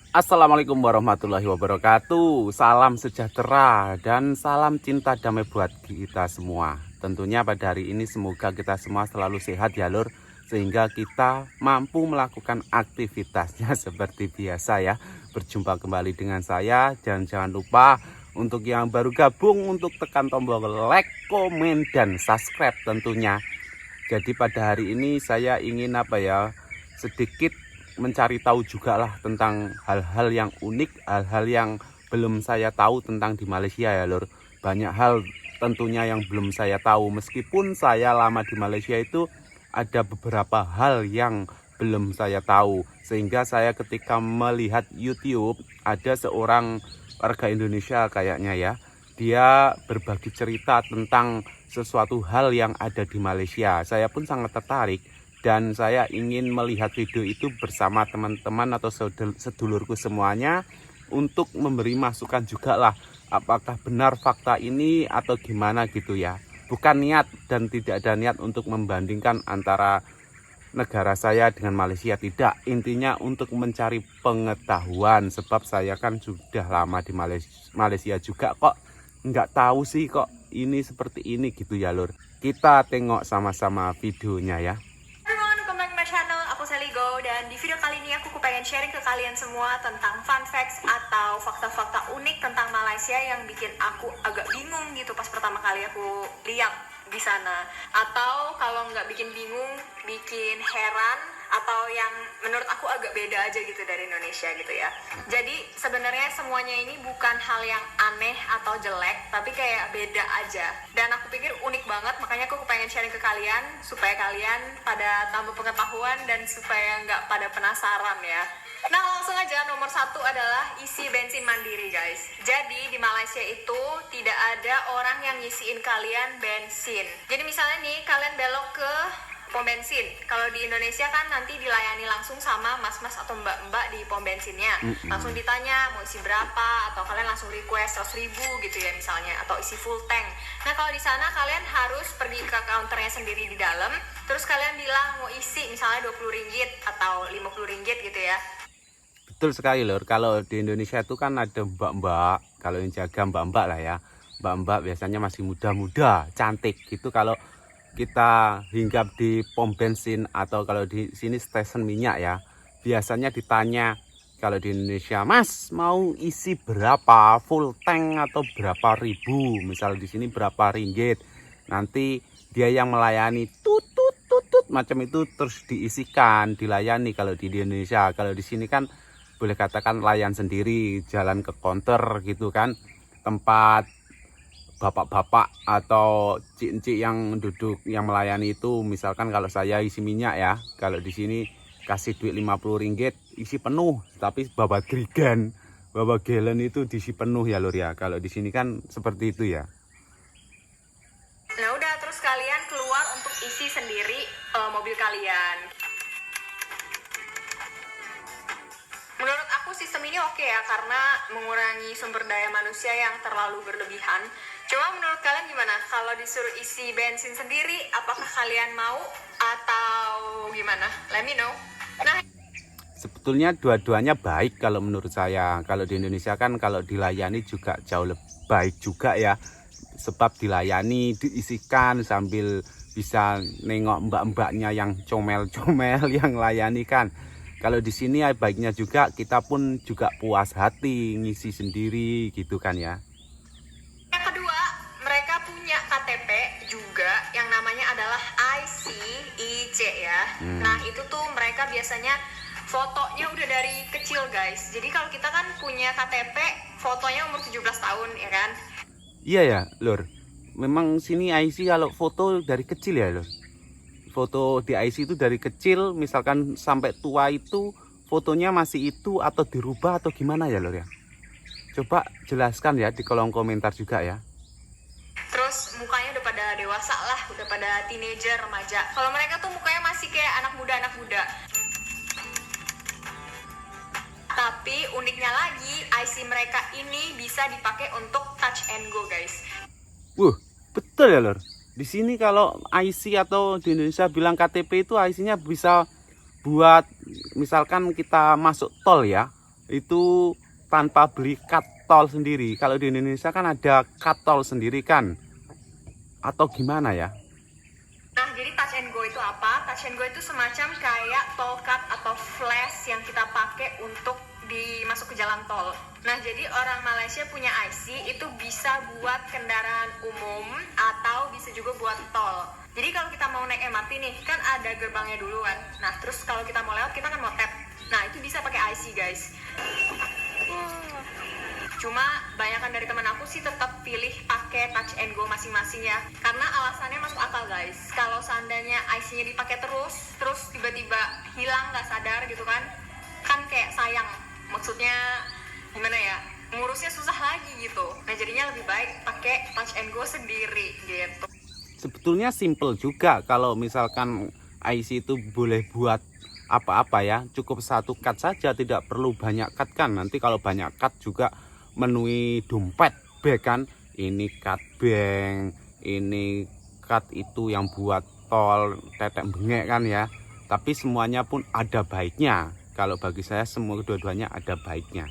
Assalamualaikum warahmatullahi wabarakatuh. Salam sejahtera dan salam cinta damai buat kita semua. Tentunya pada hari ini semoga kita semua selalu sehat ya lur, sehingga kita mampu melakukan aktivitasnya seperti biasa ya. Berjumpa kembali dengan saya, dan jangan lupa untuk yang baru gabung untuk tekan tombol like, komen, dan subscribe tentunya. Jadi pada hari ini saya ingin sedikit mencari tahu juga lah tentang hal-hal yang unik, hal-hal yang belum saya tahu tentang di Malaysia ya lur. Banyak hal tentunya yang belum saya tahu, meskipun saya lama di Malaysia itu ada beberapa hal yang belum saya tahu. Sehingga saya ketika melihat YouTube ada seorang warga Indonesia kayaknya ya, dia berbagi cerita tentang sesuatu hal yang ada di Malaysia. Saya pun sangat tertarik dan saya ingin melihat video itu bersama teman-teman atau sedulurku semuanya untuk memberi masukan juga lah, apakah benar fakta ini atau gimana gitu ya. Bukan niat dan tidak ada niat untuk membandingkan antara negara saya dengan Malaysia, tidak. Intinya untuk mencari pengetahuan, sebab saya kan sudah lama di Malaysia juga, kok nggak tahu sih kok ini seperti ini gitu ya lur. Kita tengok sama-sama videonya ya. Dan di video kali ini aku pengen sharing ke kalian semua tentang fun facts atau fakta-fakta unik tentang Malaysia yang bikin aku agak bingung gitu pas pertama kali aku lihat di sana. Atau kalau nggak bikin bingung, bikin heran, atau yang menurut aku agak beda aja gitu dari Indonesia gitu ya. Jadi sebenarnya semuanya ini bukan hal yang aneh atau jelek, tapi kayak beda aja. Dan aku pikir unik banget, makanya aku pengen sharing ke kalian supaya kalian pada tambah pengetahuan dan supaya nggak pada penasaran ya. Nah langsung aja, nomor 1 adalah isi bensin mandiri guys. Jadi di Malaysia itu tidak ada orang yang ngisiin kalian bensin. Jadi misalnya nih kalian belok ke pom bensin. Kalau di Indonesia kan nanti dilayani langsung sama mas-mas atau mbak-mbak di pom bensinnya. Langsung ditanya mau isi berapa, atau kalian langsung request 100.000 gitu ya misalnya, atau isi full tank. Nah kalau di sana kalian harus pergi ke counternya sendiri di dalam, terus kalian bilang mau isi misalnya 20 ringgit atau 50 ringgit gitu ya. Betul sekali lur, kalau di Indonesia itu kan ada mbak-mbak, kalau yang jaga mbak-mbak lah ya. Mbak-mbak biasanya masih muda-muda, cantik gitu. Kalau kita hinggap di pom bensin atau kalau di sini stasiun minyak ya, biasanya ditanya kalau di Indonesia, Mas mau isi berapa, full tank atau berapa ribu, misal di sini berapa ringgit. Nanti dia yang melayani tutut tutut macam itu, terus diisikan, dilayani kalau di Indonesia. Kalau di sini kan boleh katakan layan sendiri, jalan ke counter gitu kan, tempat bapak-bapak atau cik-cik yang duduk yang melayani itu. Misalkan kalau saya isi minyak ya, kalau di sini kasih duit 50 ringgit isi penuh, tapi bawa grigan, bawa gallon itu diisi penuh ya lur ya. Kalau di sini kan seperti itu ya. Nah udah, terus kalian keluar untuk isi sendiri mobil kalian. Menurut aku sistem ini oke ya, karena mengurangi sumber daya manusia yang terlalu berlebihan. Cuma menurut kalian gimana? Kalau disuruh isi bensin sendiri, apakah kalian mau atau gimana? Let me know. Nah, sebetulnya dua-duanya baik kalau menurut saya. Kalau di Indonesia kan kalau dilayani juga jauh lebih baik juga ya. Sebab dilayani, diisikan sambil bisa nengok mbak-mbaknya yang comel-comel yang layani kan. Kalau di sini ya baiknya juga kita pun juga puas hati ngisi sendiri gitu kan ya. yang kedua, mereka punya KTP juga yang namanya adalah IC ya. Nah, itu tuh mereka biasanya fotonya udah dari kecil guys. Jadi kalau kita kan punya KTP, fotonya umur 17 tahun ya kan. Iya ya lur, memang sini IC kalau foto dari kecil ya lur. Foto di IC itu dari kecil, misalkan sampai tua itu fotonya masih itu atau dirubah atau gimana ya lur ya. Coba jelaskan ya di kolom komentar juga ya. Terus mukanya udah pada dewasa lah, udah pada teenager, remaja. Kalau mereka tuh mukanya masih kayak anak muda. Tapi uniknya lagi, IC mereka ini bisa dipakai untuk touch and go guys. Betul ya lur. Di sini kalau IC atau di Indonesia bilang KTP itu IC-nya bisa buat misalkan kita masuk tol ya. itu tanpa beli cut tol sendiri. Kalau di Indonesia kan ada cut tol sendiri kan, atau gimana ya? Nah, jadi touch and go itu apa? Touch and go itu semacam kayak toll card atau flash yang kita pakai untuk masuk ke jalan tol. Nah, jadi orang Malaysia punya IC itu bisa buat kendaraan umum atau bisa juga buat tol. Jadi kalau kita mau naik MRT nih, kan ada gerbangnya dulu kan. Nah, terus kalau kita mau lewat, kita kan mau tap. Nah, itu bisa pakai IC, guys. Cuma banyakan dari teman aku sih tetap pilih pakai touch and go masing-masing ya. Karena alasannya masuk akal, guys. Kalau seandainya IC-nya dipakai terus tiba-tiba hilang nggak sadar gitu kan kayak sayang. Maksudnya gimana ya? Ngurusnya susah lagi gitu. Nah, jadinya lebih baik pakai touch and go sendiri gitu. Sebetulnya simple juga kalau misalkan IC itu boleh buat apa-apa ya. Cukup satu cut saja, tidak perlu banyak cut kan. Nanti kalau banyak cut juga menuhi dompet bag kan. Ini cut bank, ini cut itu yang buat tol tetek bengek kan ya. Tapi semuanya pun ada baiknya. Kalau bagi saya semua kedua-duanya ada baiknya.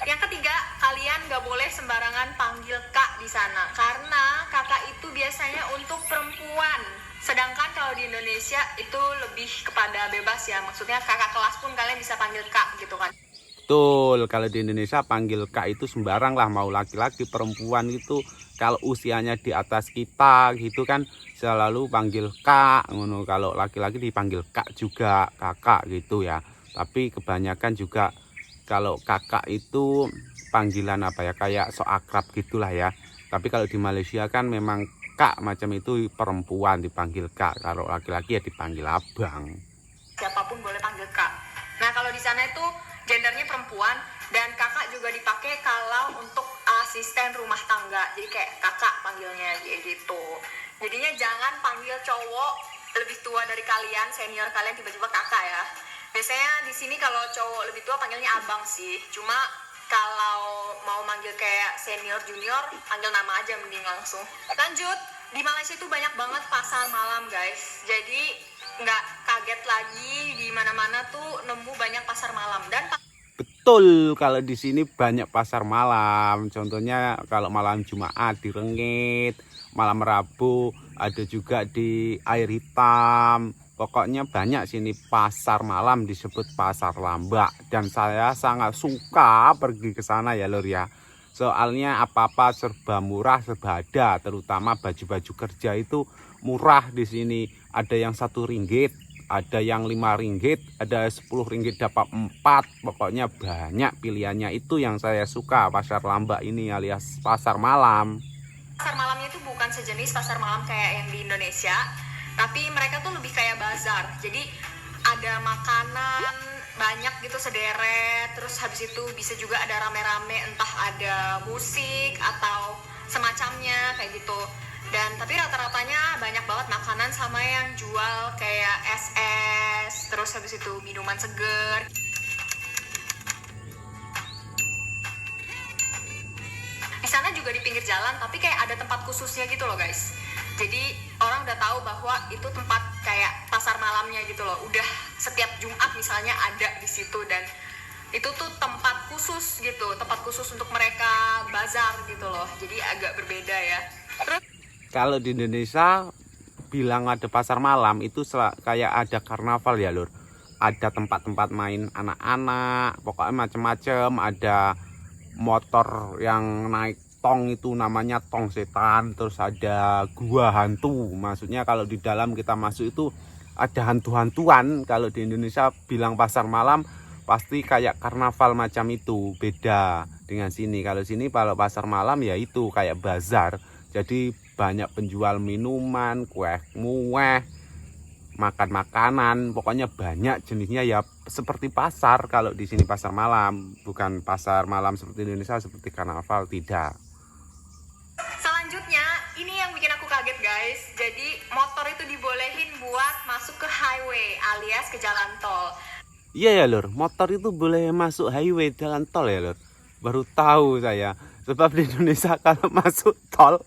Yang ketiga, kalian nggak boleh sembarangan panggil kak di sana karena kakak itu biasanya untuk perempuan. Sedangkan kalau di Indonesia itu lebih kepada bebas ya, maksudnya kakak kelas pun kalian bisa panggil kak gitu kan. Betul, kalau di Indonesia panggil kak itu sembarang lah, mau laki-laki perempuan itu kalau usianya di atas kita gitu kan selalu panggil kak, ngono. Kalau laki-laki dipanggil kak juga, kakak gitu ya. Tapi kebanyakan juga kalau kakak itu panggilan apa ya, kayak so akrab gitulah ya. Tapi kalau di Malaysia kan memang kak macam itu perempuan dipanggil kak, kalau laki-laki ya dipanggil abang. Siapapun boleh panggil kak. Nah, kalau di sana itu gendernya perempuan dan kakak juga dipakai kalau untuk asisten rumah tangga. Jadi kayak kakak panggilnya gitu. Jadinya jangan panggil cowok lebih tua dari kalian, senior kalian tiba-tiba kakak ya. Biasanya di sini kalau cowok lebih tua panggilnya abang sih. Cuma kalau mau manggil kayak senior junior, panggil nama aja mending langsung. Lanjut, di Malaysia itu banyak banget pasar malam guys. Jadi nggak kaget lagi di mana-mana tuh nemu banyak pasar malam dan betul, kalau di sini banyak pasar malam. Contohnya kalau malam Jumat di Rengit, malam Rabu ada juga di Air Hitam. Pokoknya banyak sini pasar malam disebut pasar Lambak dan saya sangat suka pergi ke sana ya lor ya. Soalnya apa-apa serba murah, serba ada, terutama baju-baju kerja itu murah di sini. Ada yang RM1, ada yang RM5, ada RM10 dapat 4. Pokoknya banyak pilihannya, itu yang saya suka pasar Lambak ini alias pasar malam. Pasar malamnya itu bukan sejenis pasar malam kayak yang di Indonesia, tapi mereka tuh lebih kayak bazar. Jadi ada makanan banyak gitu sederet, terus habis itu bisa juga ada rame-rame, entah ada musik atau semacamnya kayak gitu. Dan tapi rata-ratanya banyak banget makanan sama yang jual kayak es, terus habis itu minuman seger. Di sana juga di pinggir jalan, tapi kayak ada tempat khususnya gitu loh guys. Jadi orang udah tahu bahwa itu tempat kayak pasar malamnya gitu loh. Udah setiap Jumat misalnya ada di situ dan itu tuh tempat khusus gitu, tempat khusus untuk mereka bazar gitu loh. Jadi agak berbeda ya. Terus kalau di Indonesia bilang ada pasar malam itu kayak ada karnaval ya lur. Ada tempat-tempat main anak-anak, pokoknya macam-macam. Ada motor yang naik tong itu namanya tong setan. Terus ada gua hantu, maksudnya kalau di dalam kita masuk itu ada hantu-hantuan. Kalau di Indonesia bilang pasar malam pasti kayak karnaval macam itu, beda dengan sini. Kalau sini kalau pasar malam ya itu kayak bazar. Jadi banyak penjual minuman, kue mueh, makan makanan, pokoknya banyak jenisnya ya seperti pasar. Kalau di sini pasar malam, bukan pasar malam seperti Indonesia seperti karnaval, tidak. selanjutnya ini yang bikin aku kaget guys. Jadi motor itu dibolehin buat masuk ke highway alias ke jalan tol. Iya ya lur, motor itu boleh masuk highway jalan tol ya lur. Baru tahu saya. Sebab di Indonesia kalau masuk tol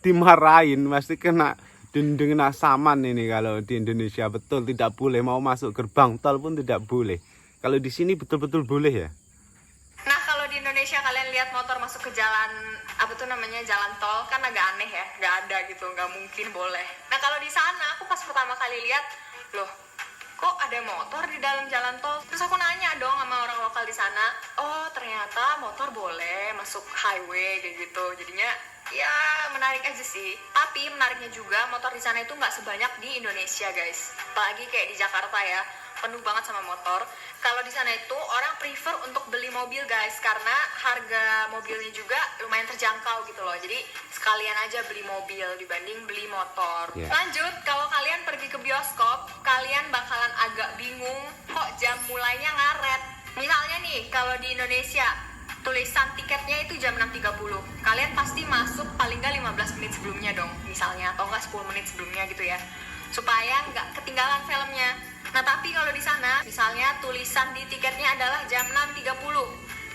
dimarahin, pasti kena dendeng, kena saman ini kalau di Indonesia. Betul, tidak boleh, mau masuk gerbang tol pun tidak boleh. Kalau di sini betul-betul boleh ya? Nah, kalau di Indonesia kalian lihat motor masuk ke jalan apa tuh namanya, jalan tol, kan agak aneh ya, nggak ada gitu, nggak mungkin boleh. Nah, kalau di sana aku pas pertama kali lihat, loh, kok ada motor di dalam jalan tol? Terus aku nanya dong sama orang lokal di sana, oh ternyata motor boleh masuk highway kayak gitu. Jadinya ya menarik aja sih. Tapi menariknya juga motor di sana itu nggak sebanyak di Indonesia guys. Apalagi kayak di Jakarta ya, penuh banget sama motor. Kalau di sana itu orang prefer untuk beli mobil guys, karena harga mobilnya juga lumayan terjangkau gitu loh. Jadi sekalian aja beli mobil dibanding beli motor. Yeah. Lanjut, kalau kalian pergi ke bioskop, kalian bakalan agak bingung kok jam mulainya ngaret. Misalnya nih, kalau di Indonesia tulisan tiketnya itu jam 6.30. Kalian pasti masuk paling nggak 15 menit sebelumnya dong, misalnya, atau nggak 10 menit sebelumnya gitu ya, supaya nggak ketinggalan filmnya. Nah, tapi kalau di sana, misalnya tulisan di tiketnya adalah jam 6.30.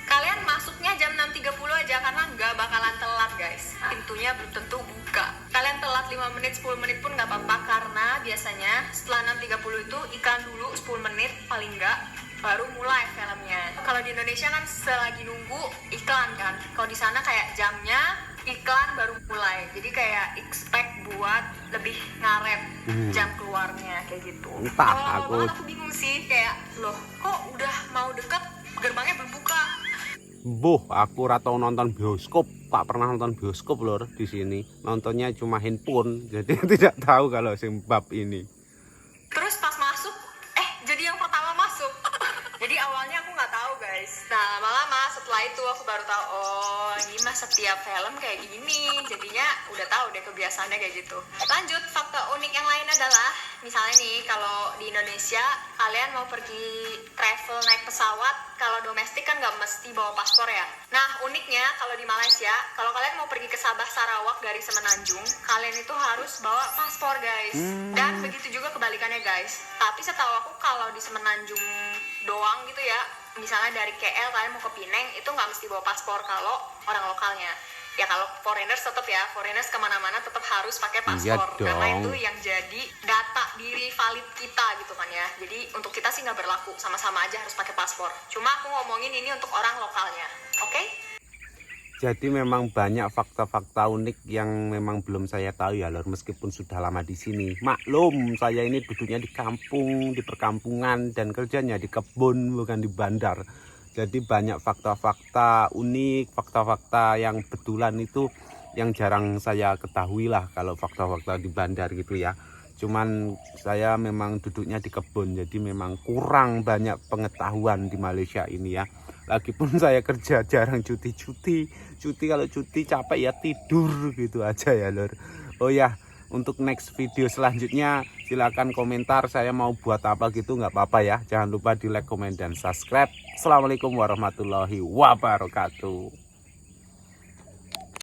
Kalian masuknya jam 6.30 aja, karena nggak bakalan telat guys. Pintunya belum tentu buka. Kalian telat 5 menit, 10 menit pun nggak apa-apa, karena biasanya setelah 6.30 itu iklan dulu 10 menit paling nggak, baru mulai filmnya. Kalau di Indonesia kan selagi nunggu iklan kan. Kalau di sana kayak jamnya iklan baru mulai. Jadi kayak expect buat lebih ngaret jam keluarnya kayak gitu. Entah, Kalau aku bingung sih, kayak loh kok udah mau deket gerbangnya belum buka. Boh, aku ora tau nonton bioskop. Tak pernah nonton bioskop lor di sini. Nontonnya cuma handphone. Jadi tidak tahu kalau sing bab ini. Terus pas masuk, jadi yang pertama masuk. Jadi awalnya aku nggak tahu guys. Nah, lama-lama setelah itu aku baru tahu, oh ini mah setiap film kayak gini. Jadinya udah tahu deh kebiasaannya kayak gitu. Lanjut, fakta unik yang lain adalah, misalnya nih kalau di Indonesia kalian mau pergi travel naik pesawat, kalau domestik kan nggak mesti bawa paspor ya. Nah, uniknya kalau di Malaysia, kalau kalian mau pergi ke Sabah Sarawak dari Semenanjung, kalian itu harus bawa paspor guys. Dan begitu juga kebalikannya guys. Tapi setahu aku kalau di Semenanjung doang gitu ya, misalnya dari KL kalian mau ke Pineng, itu nggak mesti bawa paspor kalau orang lokalnya. Ya kalau foreigners tetap ya, foreigners kemana-mana tetap harus pakai Iya paspor. Karena dong. itu yang jadi data diri valid kita gitu kan ya. Jadi untuk kita sih nggak berlaku, sama-sama aja harus pakai paspor. Cuma aku ngomongin ini untuk orang lokalnya, oke? Jadi memang banyak fakta-fakta unik yang memang belum saya tahu ya lor, meskipun sudah lama di sini. Maklum, saya ini duduknya di kampung, di perkampungan, dan kerjanya di kebun bukan di bandar. Jadi banyak fakta-fakta unik, fakta-fakta yang betulan itu yang jarang saya ketahui lah kalau fakta-fakta di bandar gitu ya. Cuman saya memang duduknya di kebun, jadi memang kurang banyak pengetahuan di Malaysia ini ya. Lagipun saya kerja jarang cuti kalau cuti capek ya tidur gitu aja ya lor. Oh ya, untuk next video selanjutnya silakan komentar saya mau buat apa gitu, nggak apa-apa ya. Jangan lupa di like, komen, dan subscribe. Assalamualaikum warahmatullahi wabarakatuh.